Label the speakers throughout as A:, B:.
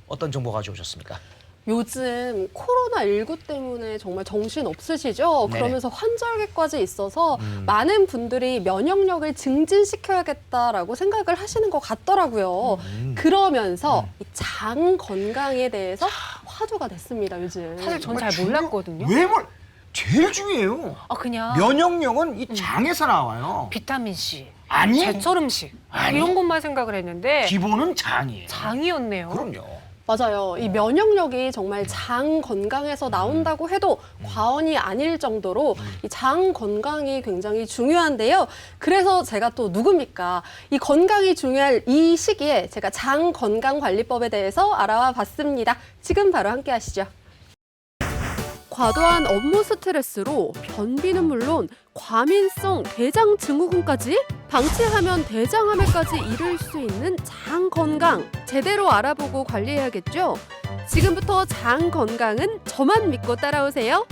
A: 어떤 정보 가져오셨습니까?
B: 요즘 코로나19 때문에 정말 정신 없으시죠?
A: 네네.
B: 그러면서 환절기까지 있어서 많은 분들이 면역력을 증진시켜야겠다라고 생각을 하시는 것 같더라고요. 그러면서 이 장 건강에 대해서 화두가 됐습니다, 요즘.
C: 사실 전 잘 몰랐거든요.
A: 제일 중요해요.
C: 아 그냥
A: 면역력은 이 장에서 나와요.
C: 비타민 C,
A: 아니,
C: 제철 음식
A: 아니.
C: 이런 것만 생각을 했는데
A: 기본은 장이에요.
C: 장이었네요.
A: 그럼요.
B: 맞아요. 이 면역력이 정말 장 건강에서 나온다고 해도 과언이 아닐 정도로 이 장 건강이 굉장히 중요한데요. 그래서 제가 또 누굽니까? 이 건강이 중요할 이 시기에 제가 장 건강 관리법에 대해서 알아와 봤습니다. 지금 바로 함께 하시죠. 과도한 업무 스트레스로 변비는 물론 과민성 대장 증후군까지 방치하면 대장암에까지 이를 수 있는 장 건강 제대로 알아보고 관리해야겠죠? 지금부터 장 건강은 저만 믿고 따라오세요.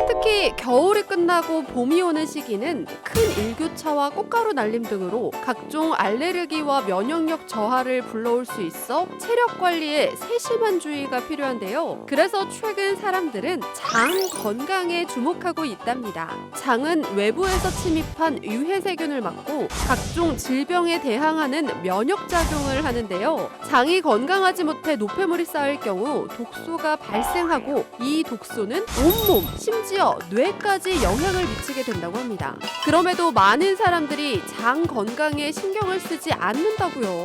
B: 특히 겨울이 끝나고 봄이 오는 시기는 큰 일교차와 꽃가루 날림 등으로 각종 알레르기와 면역력 저하를 불러올 수 있어 체력 관리에 세심한 주의가 필요한데요. 그래서 최근 사람들은 장 건강에 주목하고 있답니다. 장은 외부에서 침입한 유해세균을 막고 각종 질병에 대항하는 면역작용을 하는데요. 장이 건강하지 못해 노폐물이 쌓일 경우 독소가 발생하고 이 독소는 온몸, 심지어 뇌까지 영향을 미치게 된다고 합니다. 그럼에도 많은 사람들이 장 건강에 신경을 쓰지 않는다고요.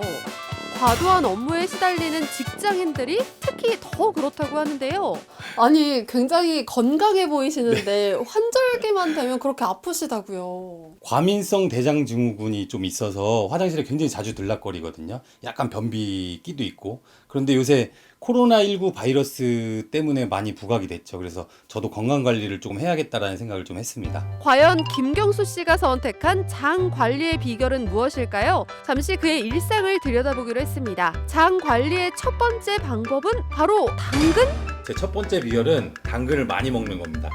B: 과도한 업무에 시달리는 직장인들이 특히 더 그렇다고 하는데요. 아니, 굉장히 건강해 보이시는데 환절기만 되면 그렇게 아프시다고요.
D: 과민성 대장증후군이 좀 있어서 화장실에 굉장히 자주 들락거리거든요. 약간 변비기도 있고. 그런데 요새 코로나19 바이러스 때문에 많이 부각이 됐죠. 그래서 저도 건강관리를 조금 해야겠다라는 생각을 좀 했습니다.
B: 과연 김경수 씨가 선택한 장 관리의 비결은 무엇일까요? 잠시 그의 일상을 들여다보기로 했습니다. 장 관리의 첫 번째 방법은 바로 당근?
D: 제 첫 번째 비결은 당근을 많이 먹는 겁니다.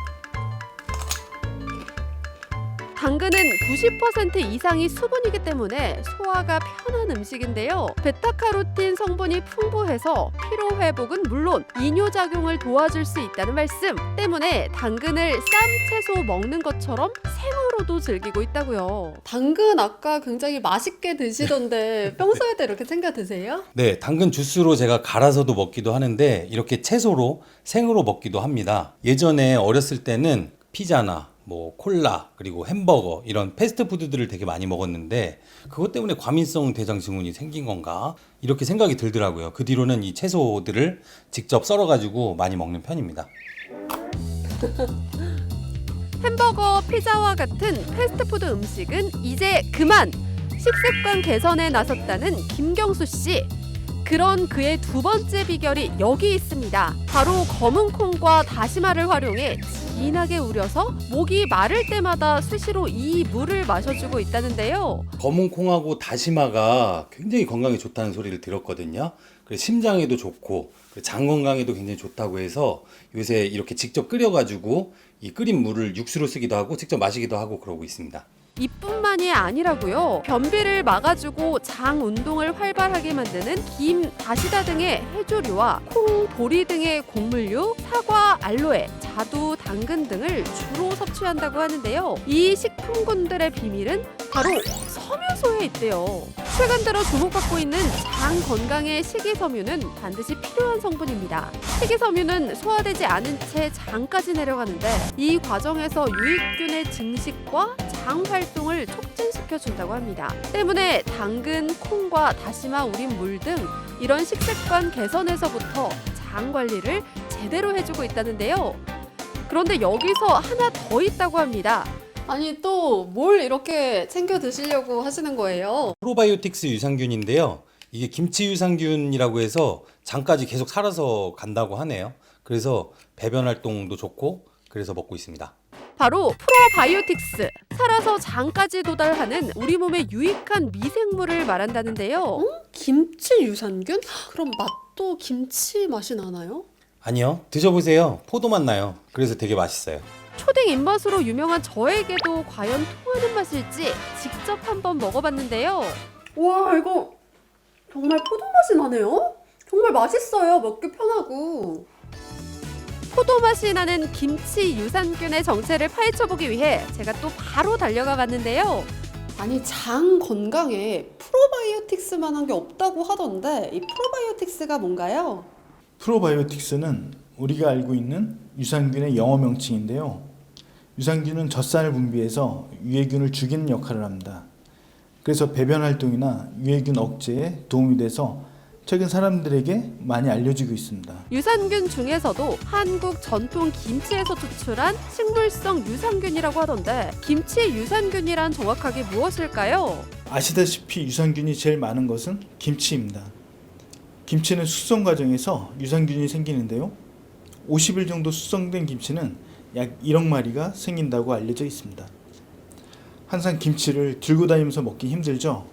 B: 당근은 90% 이상이 수분이기 때문에 소화가 편한 음식인데요. 베타카로틴 성분이 풍부해서 피로 회복은 물론 이뇨작용을 도와줄 수 있다는 말씀 때문에 당근을 쌈 채소 먹는 것처럼 생으로도 즐기고 있다고요. 당근 아까 굉장히 맛있게 드시던데 평소에도 이렇게 챙겨 드세요?
D: 네, 당근 주스로 제가 갈아서도 먹기도 하는데 이렇게 채소로 생으로 먹기도 합니다. 예전에 어렸을 때는 피자나 뭐 콜라 그리고 햄버거 이런 패스트푸드들을 되게 많이 먹었는데 그것 때문에 과민성 대장증후군이 생긴 건가 이렇게 생각이 들더라고요. 그 뒤로는 이 채소들을 직접 썰어가지고 많이 먹는 편입니다.
B: 햄버거, 피자와 같은 패스트푸드 음식은 이제 그만! 식습관 개선에 나섰다는 김경수 씨. 그런 그의 두 번째 비결이 여기 있습니다. 바로 검은 콩과 다시마를 활용해 진하게 우려서 목이 마를 때마다 수시로 이 물을 마셔주고 있다는데요.
D: 검은 콩하고 다시마가 굉장히 건강에 좋다는 소리를 들었거든요. 그래서 심장에도 좋고 장 건강에도 굉장히 좋다고 해서 요새 이렇게 직접 끓여가지고 이 끓인 물을 육수로 쓰기도 하고 직접 마시기도 하고 그러고 있습니다.
B: 이뿐만이 아니라고요. 변비를 막아주고 장 운동을 활발하게 만드는 김, 다시다 등의 해조류와 콩, 보리 등의 곡물류, 사과, 알로에, 자두, 당근 등을 주로 섭취한다고 하는데요. 이 식품군들의 비밀은 바로 섬유소에 있대요. 최근 들어 주목받고 있는 장 건강의 식이섬유는 반드시 필요한 성분입니다. 식이섬유는 소화되지 않은 채 장까지 내려가는데 이 과정에서 유익균의 증식과 장 활동을 촉진시켜준다고 합니다. 때문에 당근, 콩과 다시마 우린 물 등 이런 식습관 개선에서부터 장 관리를 제대로 해주고 있다는데요. 그런데 여기서 하나 더 있다고 합니다. 아니 또 뭘 이렇게 챙겨 드시려고 하시는 거예요?
D: 프로바이오틱스 유산균인데요. 이게 김치 유산균이라고 해서 장까지 계속 살아서 간다고 하네요. 그래서 배변 활동도 좋고 그래서 먹고 있습니다.
B: 바로 프로바이오틱스. 살아서 장까지 도달하는 우리 몸에 유익한 미생물을 말한다는데요. 김치 유산균? 그럼 맛도 김치 맛이 나나요?
D: 아니요, 드셔보세요. 포도맛 나요. 그래서 되게 맛있어요.
B: 초딩 입맛으로 유명한 저에게도 과연 통하는 맛일지 직접 한번 먹어봤는데요. 와, 이거 정말 포도 맛이 나네요. 정말 맛있어요. 먹기 편하고. 포도 맛이 나는 김치 유산균의 정체를 파헤쳐보기 위해 제가 또 바로 달려가 봤는데요. 아니 장 건강에 프로바이오틱스만한 게 없다고 하던데 이 프로바이오틱스가 뭔가요?
E: 프로바이오틱스는 우리가 알고 있는 유산균의 영어 명칭인데요. 유산균은 젖산을 분비해서 유해균을 죽이는 역할을 합니다. 그래서 배변 활동이나 유해균 억제에 도움이 돼서 최근 사람들에게 많이 알려지고 있습니다.
B: 유산균 중에서도 한국 전통 김치에서 추출한 식물성 유산균이라고 하던데 김치 유산균이란 정확하게 무엇일까요?
E: 아시다시피 유산균이 제일 많은 것은 김치입니다. 김치는 숙성 과정에서 유산균이 생기는데요. 50일 정도 숙성된 김치는 약 1억 마리가 생긴다고 알려져 있습니다. 항상 김치를 들고 다니면서 먹기 힘들죠.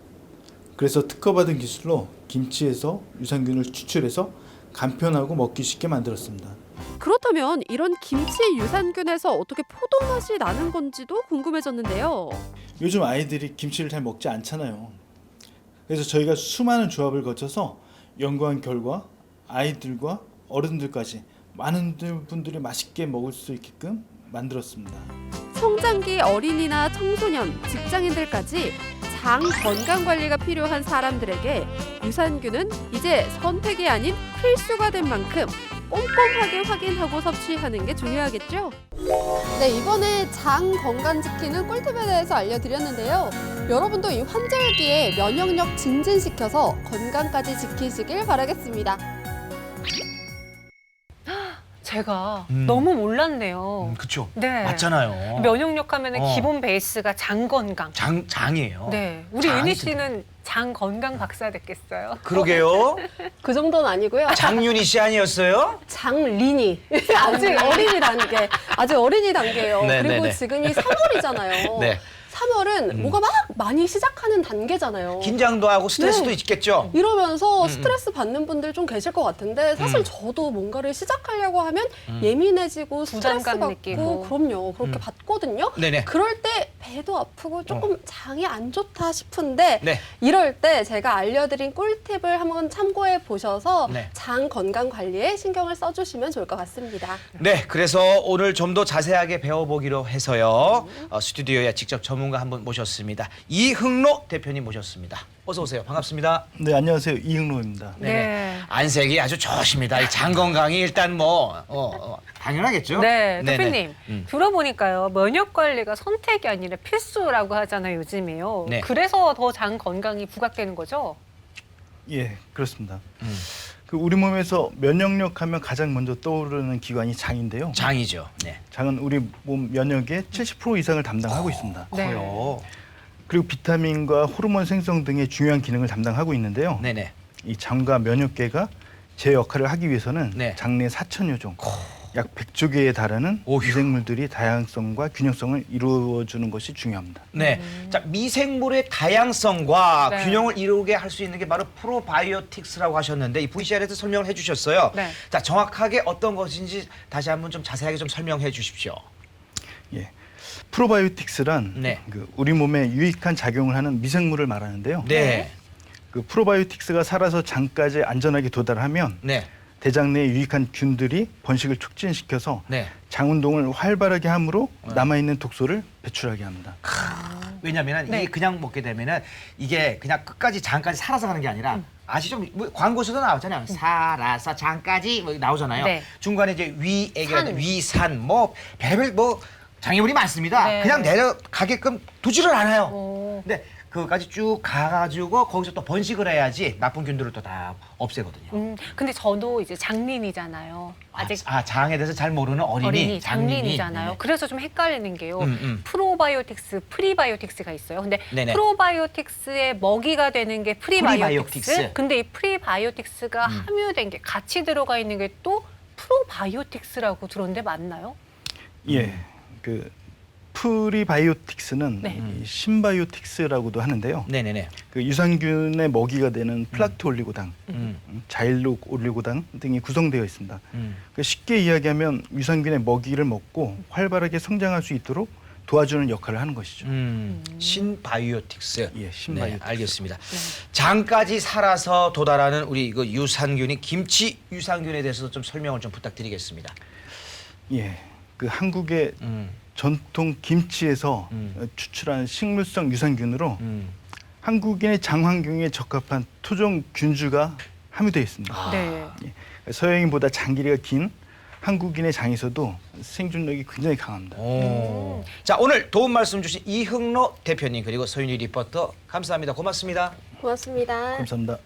E: 그래서 특허받은 기술로 김치에서 유산균을 추출해서 간편하고 먹기 쉽게 만들었습니다.
B: 그렇다면 이런 김치 유산균에서 어떻게 포도 맛이 나는 건지도 궁금해졌는데요.
E: 요즘 아이들이 김치를 잘 먹지 않잖아요. 그래서 저희가 수많은 조합을 거쳐서 연구한 결과 아이들과 어른들까지 많은 분들이 맛있게 먹을 수 있게끔 만들었습니다.
B: 성장기 어린이나 청소년, 직장인들까지 장 건강 관리가 필요한 사람들에게 유산균은 이제 선택이 아닌 필수가 된 만큼 꼼꼼하게 확인하고 섭취하는 게 중요하겠죠? 네, 이번에 장 건강 지키는 꿀팁에 대해서 알려드렸는데요. 여러분도 이 환절기에 면역력 증진시켜서 건강까지 지키시길 바라겠습니다.
C: 제가 너무 몰랐네요.
A: 그쵸.
C: 네.
A: 맞잖아요.
C: 면역력 하면은 기본 베이스가 장 건강.
A: 장이에요.
C: 네. 우리
A: 장이
C: 윤희 씨는 장 건강 박사 됐겠어요?
A: 그러게요.
B: 그 정도는 아니고요.
A: 장윤희 씨 아니었어요?
B: 장린이. 아직 어린이 단계. 아직 어린이 단계예요.
A: 네,
B: 그리고
A: 네, 네.
B: 지금이 3월이잖아요.
A: 네.
B: 3월은 뭐가 막 많이 시작하는 단계잖아요.
A: 긴장도 하고 스트레스도
B: 네.
A: 있겠죠.
B: 이러면서 스트레스 받는 분들 좀 계실 것 같은데 사실 저도 뭔가를 시작하려고 하면 예민해지고 스트레스
C: 부담감
B: 받고
C: 느끼고.
B: 그럼요. 그렇게 받거든요.
A: 네네.
B: 그럴 때 배도 아프고 조금 장이 안 좋다 싶은데
A: 네.
B: 이럴 때 제가 알려드린 꿀팁을 한번 참고해 보셔서
A: 네.
B: 장 건강 관리에 신경을 써주시면 좋을 것 같습니다.
A: 네, 그래서 오늘 좀 더 자세하게 배워보기로 해서요. 스튜디오에 직접 전문가 한 분 모셨습니다. 이흥로 대표님 모셨습니다. 어서 오세요. 반갑습니다.
E: 네, 안녕하세요. 이흥로입니다.
C: 네.
A: 안색이 아주 좋으십니다. 이 장 건강이 일단 뭐 당연하겠죠.
C: 네,
A: 네네.
C: 대표님 들어보니까요 면역 관리가 선택이 아니라 필수라고 하잖아요 요즘에요.
A: 네.
C: 그래서 더 장 건강이 부각되는 거죠?
E: 예, 그렇습니다. 그 우리 몸에서 면역력 하면 가장 먼저 떠오르는 기관이 장인데요.
A: 장이죠. 네.
E: 장은 우리 몸 면역의 70% 이상을 담당하고 있습니다.
C: 네.
A: 커요.
E: 그리고 비타민과 호르몬 생성 등의 중요한 기능을 담당하고 있는데요.
A: 네네.
E: 이 장과 면역계가 제 역할을 하기 위해서는
A: 네.
E: 장내 4천여 종, 약 100조 개에 달하는
A: 오휴.
E: 미생물들이 다양성과 균형성을 이루어주는 것이 중요합니다.
A: 네. 자, 미생물의 다양성과
C: 네.
A: 균형을 이루게 할 수 있는 게 바로 프로바이오틱스라고 하셨는데 이 VCR에서 설명을 해 주셨어요.
C: 네.
A: 자, 정확하게 어떤 것인지 다시 한번 좀 자세하게 좀 설명해 주십시오.
E: 예. 프로바이오틱스란
A: 네.
E: 그 우리 몸에 유익한 작용을 하는 미생물을 말하는데요.
A: 네.
E: 그 프로바이오틱스가 살아서 장까지 안전하게 도달하면
A: 네.
E: 대장 내에 유익한 균들이 번식을 촉진시켜서
A: 네.
E: 장 운동을 활발하게 함으로 남아있는 독소를 배출하게 합니다.
A: 왜냐면은
C: 네.
A: 이게 그냥 먹게 되면은 이게 그냥 끝까지 장까지 살아서 가는 게 아니라 아시죠? 뭐 광고에서도 나오잖아요. 살아서 장까지 뭐 나오잖아요.
C: 네.
A: 중간에 이제 위액이라
C: 산.
A: 위산 뭐 별별 뭐 장애물이 많습니다.
C: 네.
A: 그냥 내려가게끔 두지를 않아요.
C: 오.
A: 근데 그거까지 쭉 가가지고 거기서 또 번식을 해야지 나쁜 균들을 또 다 없애거든요.
C: 근데 저도 이제 장린이잖아요. 아직
A: 장에 대해서 잘 모르는 어린이,
C: 장린이잖아요.
A: 네네.
C: 그래서 좀 헷갈리는 게요.
A: 음.
C: 프로바이오틱스, 프리바이오틱스가 있어요. 근데
A: 네네.
C: 프로바이오틱스의 먹이가 되는 게 프리바이오틱스.
A: 프리바이오틱스.
C: 근데 이 프리바이오틱스가 함유된 게 같이 들어가 있는 게 또 프로바이오틱스라고 들었는데 맞나요?
E: 예, 그 프리바이오틱스는
C: 네.
E: 이 신바이오틱스라고도 하는데요.
A: 네네네.
E: 그 유산균의 먹이가 되는 플락토 올리고당, 자일록 올리고당 등이 구성되어 있습니다. 그 쉽게 이야기하면 유산균의 먹이를 먹고 활발하게 성장할 수 있도록
F: 도와주는 역할을 하는 것이죠.
A: 신바이오틱스.
F: 예, 신바이오틱스.
A: 네, 알겠습니다. 장까지 살아서 도달하는 우리 그 유산균인 김치 유산균에 대해서 좀 설명을 좀 부탁드리겠습니다.
F: 예, 그 한국의 전통 김치에서 추출한 식물성 유산균으로 한국인의 장 환경에 적합한 토종 균주가 함유되어 있습니다.
C: 네.
F: 예, 서양인보다 장 길이가 긴 한국인의 장에서도 생존력이 굉장히 강합니다.
A: 자, 오늘 도움 말씀 주신 이흥로 대표님 그리고 서윤희 리포터 감사합니다. 고맙습니다.
B: 고맙습니다.
F: 감사합니다.